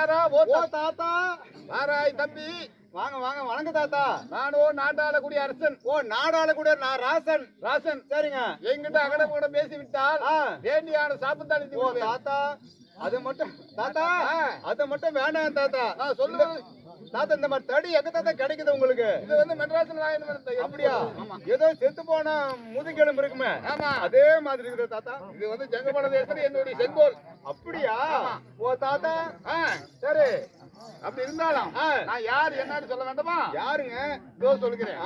வாரா ஓ தாத்தா வாராய் தம்பி. வாங்க வாங்க வணங்க தாத்தா. நானோ நாட்டாளக்கூடிய அரசன். ஓ நாடாளக்கூடிய நான் ராசன். ராசன். சரிங்க. என்கிட்ட அகடம் கூட பேசி விட்டால் வேண்டியான சாப்பிட்டாலும் ஓ தாத்தா அது மட்டும் தாத்தா அது மட்டும் வேண்டாம் தாத்தா. நான் சொல்லுவேன் தாத்தா இந்த மாதிரி தடி எங்க தாத்தா கிடைக்குது உங்களுக்கு? இது வந்து மெட்ராஸ்ல அப்படியா? ஏதோ செத்து போன முதுகெலும்பு இருக்குமே ஆமா அதே மாதிரி இருக்குது தாத்தா. இது வந்து ஜெங்கமட தேசத்துல என்னுடைய செங்கோல். அப்படியா? ஓ தாத்தா சரி. அப்படி இருந்தாலும் நான் யார் என்னன்னு சொல்ல வேண்டாமா? யாருங்க? இதோ சொல்கிறேன்.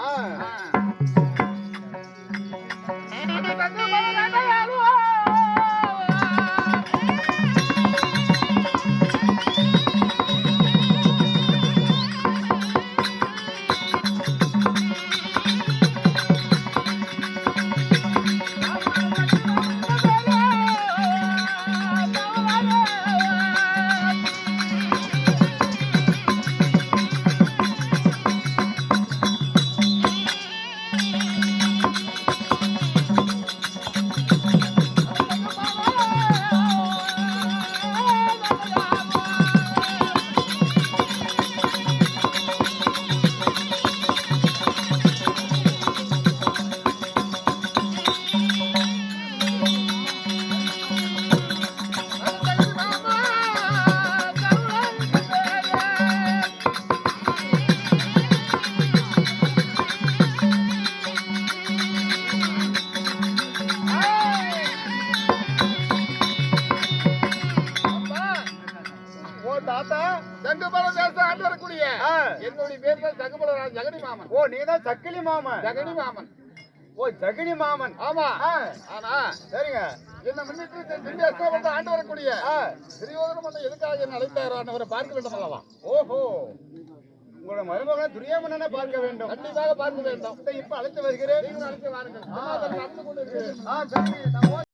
என்னுடைய பேர் தான் சங்கபலராஜ் ஜெகனி மாமன். ஓ நீங்க தான் சக்கிலி மாமன். ஜெகனி மாமன். ஓ ஜெகனி மாமன். ஆமா. ஆனா சரிங்க. என்ன முன்னிட்டு திவ்யாஸ்திரா வந்து ஆண்டு வரக்கூடிய துரியோதன மன்னன் எதுக்காக என்ன அழைத்தாரோ அவரை பார்க்க வேண்டும் அல்லவா? ஓஹோ உங்களோட மருமகனை துரியோதனனை பார்க்க வேண்டும். கண்டிப்பாக பார்க்க வேண்டும். இப்ப அழைத்து வருகிறேன். நீங்களும் அழைத்து வாருங்கள். நடந்து கொண்டு சரி.